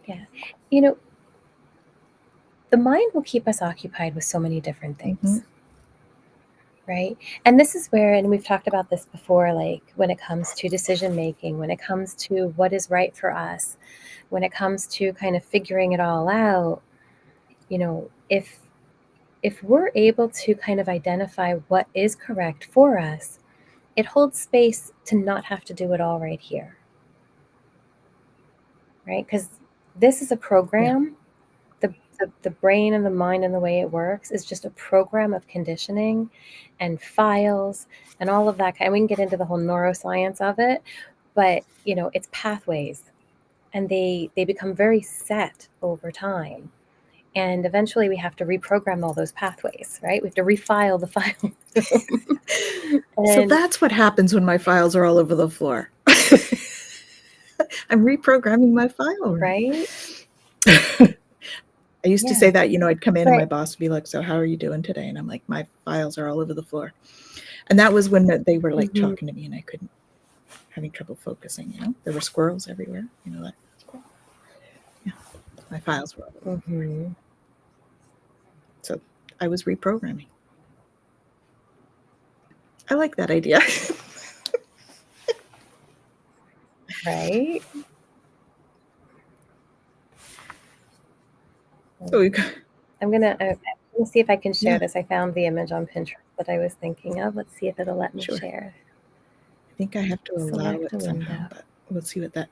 Yeah. You know, the mind will keep us occupied with so many different things. Mm-hmm. Right? And this is where, and we've talked about this before, like when it comes to decision making, when it comes to what is right for us, when it comes to kind of figuring it all out, you know, if we're able to kind of identify what is correct for us, it holds space to not have to do it all right here. Right? Because this is a program. Yeah. The brain and the mind and the way it works is just a program of conditioning and files and all of that. And we can get into the whole neuroscience of it, but you know, it's pathways, and they become very set over time. And eventually we have to reprogram all those pathways, right? We have to refile the file. So that's what happens when my files are all over the floor. I'm reprogramming my file. Right? I used to say that, you know, I'd come in and my boss would be like, so how are you doing today? And I'm like, my files are all over the floor. And that was when they were like talking to me and I couldn't, having trouble focusing, you know, there were squirrels everywhere, you know, that. Yeah, my files were all over the floor. So I was reprogramming. I like that idea. Right? So we got, I'm gonna see if I can share this. I found the image on Pinterest that I was thinking of. Let's see if it'll let me Sure. share. I think I have to allow Select it a somehow, window. but we'll see what that.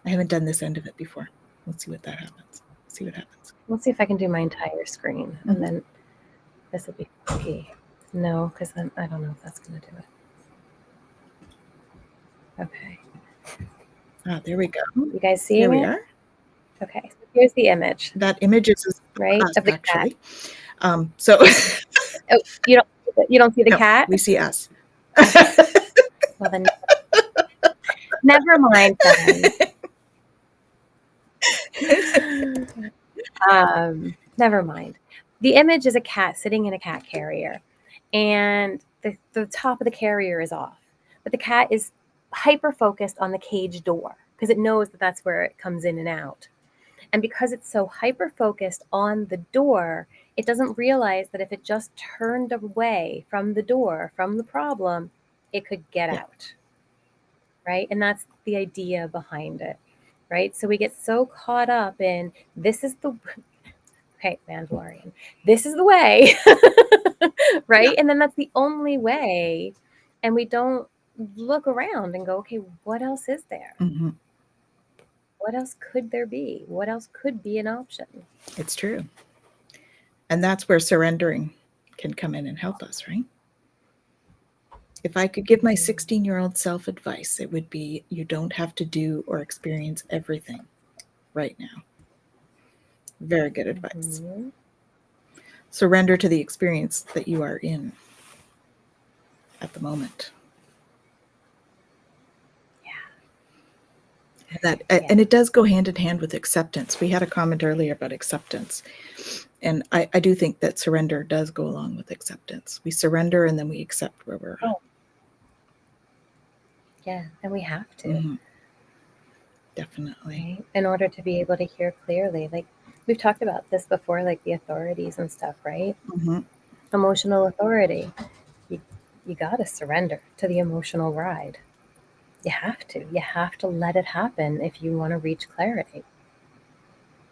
I haven't done this end of it before. We'll see what that happens. See what happens. Let's see if I can do my entire screen, and then this will be key. No, because then I don't know if that's going to do it. Okay. Ah, there we go. You guys Here seeing we it? are. Okay. So here's the image, That image is right, us, of the actually. cat. So Oh, you don't see the no, cat? we see us. Well, then never mind then. Never mind. The image is a cat sitting in a cat carrier, and the top of the carrier is off, but the cat is hyper focused on the cage door because it knows that that's where it comes in and out. And because it's so hyper focused on the door, it doesn't realize that if it just turned away from the door, from the problem, it could get out. Right? And that's the idea behind it. Right? So we get so caught up in this is the Mandalorian. This is the way. Right? And then that's the only way. And we don't look around and go, okay, what else is there? Mm-hmm. What else could there be? What else could be an option? It's true. And that's where surrendering can come in and help us, right? If I could give my 16-year-old self advice, it would be you don't have to do or experience everything right now. Very good advice. Mm-hmm. Surrender to the experience that you are in at the moment. And it does go hand in hand with acceptance. We had a comment earlier about acceptance. And I do think that surrender does go along with acceptance. We surrender and then we accept where we're at. Yeah, and we have to. Mm-hmm. Definitely. Right? In order to be able to hear clearly. Like we've talked about this before, like the authorities and stuff, right? Mm-hmm. Emotional authority. You got to surrender to the emotional ride. You have to. You have to let it happen if you want to reach clarity.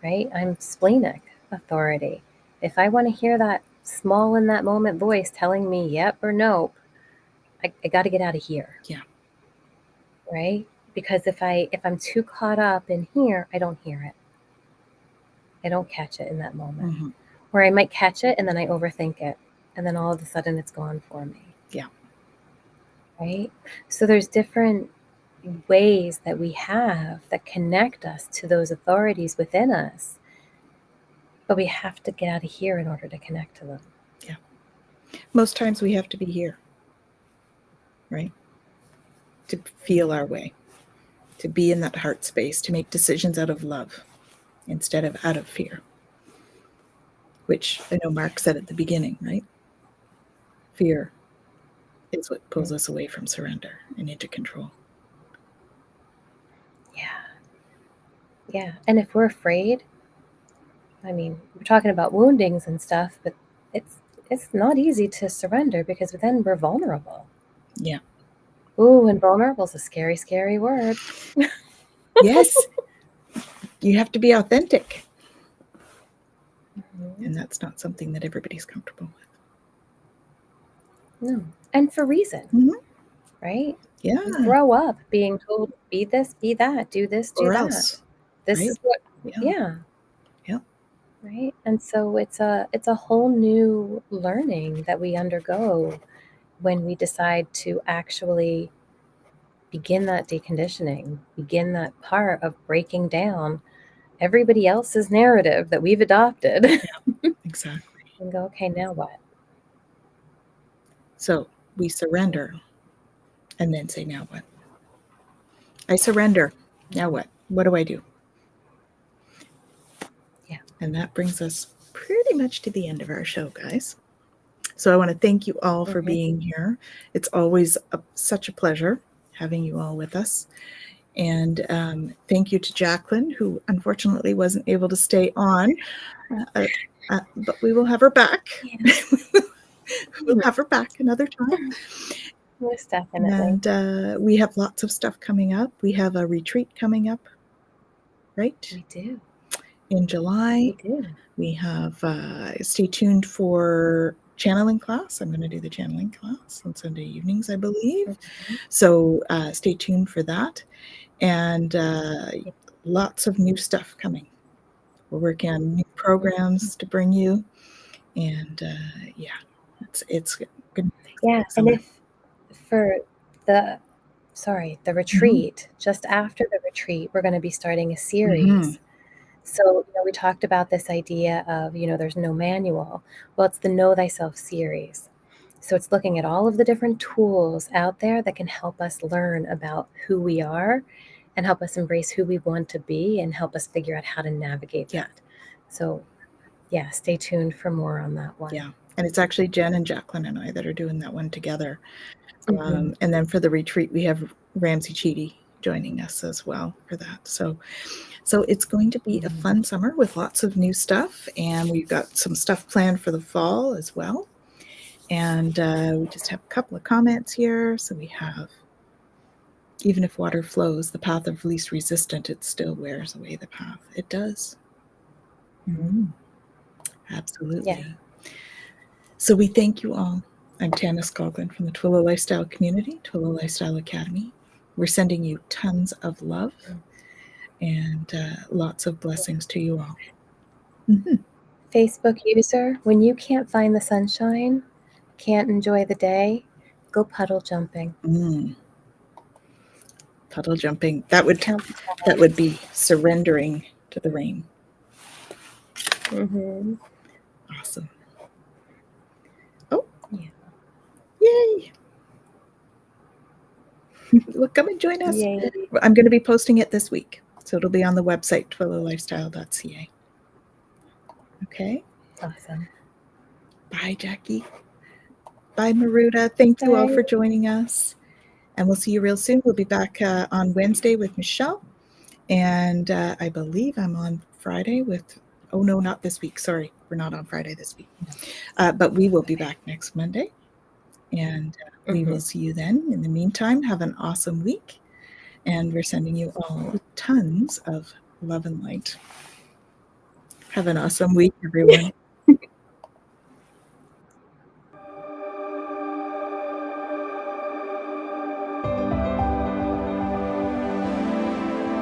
Right? I'm splenic authority. If I want to hear that small in that moment voice telling me yep or nope, I got to get out of here. Yeah. Right? Because if I'm too caught up in here, I don't hear it. I don't catch it in that moment. Mm-hmm. Where I might catch it and then I overthink it. And then all of a sudden it's gone for me. Yeah. Right? So there's different ways that we have that connect us to those authorities within us. But we have to get out of here in order to connect to them. Yeah. Most times we have to be here, right? To feel our way, to be in that heart space, to make decisions out of love instead of out of fear, which I know Mark said at the beginning, right? Fear is what pulls us away from surrender and into control. Yeah. Yeah. And if we're afraid, I mean, we're talking about woundings and stuff, but it's not easy to surrender because then we're vulnerable. Yeah. Ooh, and vulnerable is a scary, scary word. Yes. You have to be authentic. Mm-hmm. And that's not something that everybody's comfortable with. No. And for reason. Mm-hmm. Right? Yeah. You grow up being told, be this, be that, do this, do or that. else. This right? is what, Yeah. Right? And so it's a whole new learning that we undergo when we decide to actually begin that deconditioning, begin that part of breaking down everybody else's narrative that we've adopted. Yeah, exactly. And go, okay, now what? So we surrender and then say, now what? I surrender. Now what? What do I do? Yeah. And that brings us pretty much to the end of our show, guys. So I want to thank you all for being here. It's always such a pleasure having you all with us. And thank you to Jacqueline, who unfortunately wasn't able to stay on, but we will have her back. Yeah. We'll have her back another time. Most definitely. And we have lots of stuff coming up. We have a retreat coming up, right? We do. In July. We do. We have, stay tuned for channeling class. I'm going to do the channeling class on Sunday evenings, I believe. So stay tuned for that. And lots of new stuff coming. We're working on new programs to bring you. And yeah, it's good. Yeah, and if for the retreat, just after the retreat, we're going to be starting a series. So, we talked about this idea of, there's no manual. Well, it's the Know Thyself series. So it's looking at all of the different tools out there that can help us learn about who we are and help us embrace who we want to be and help us figure out how to navigate that. So, yeah, stay tuned for more on that one. Yeah. And it's actually Jen and Jacqueline and I that are doing that one together. And then for the retreat, we have Ramsey Cheedy joining us as well for that. So it's going to be a fun summer with lots of new stuff. And we've got some stuff planned for the fall as well. And we just have a couple of comments here. So we have, even if water flows the path of least resistance, it still wears away the path. It does. Absolutely. Yeah. So we thank you all. I'm Tana Scoggin from the Twillow Lifestyle Community, Twillow Lifestyle Academy. We're sending you tons of love and lots of blessings to you all. Facebook user, when you can't find the sunshine, can't enjoy the day, go puddle jumping. Puddle jumping. That would be surrendering to the rain. Awesome. Oh, yeah. Yay. Well, come and join us. Yay. I'm going to be posting it this week. So it'll be on the website, twillowlifestyle.ca. Okay. Awesome. Bye, Jackie. Bye, Maruta. Thank you all for joining us. And we'll see you real soon. We'll be back on Wednesday with Michelle. And I believe I'm on Friday with, oh no, not this week. Sorry, we're not on Friday this week. But we will be back next Monday. And we will see you then. In the meantime, have an awesome week. And we're sending you all tons of love and light. Have an awesome week, everyone.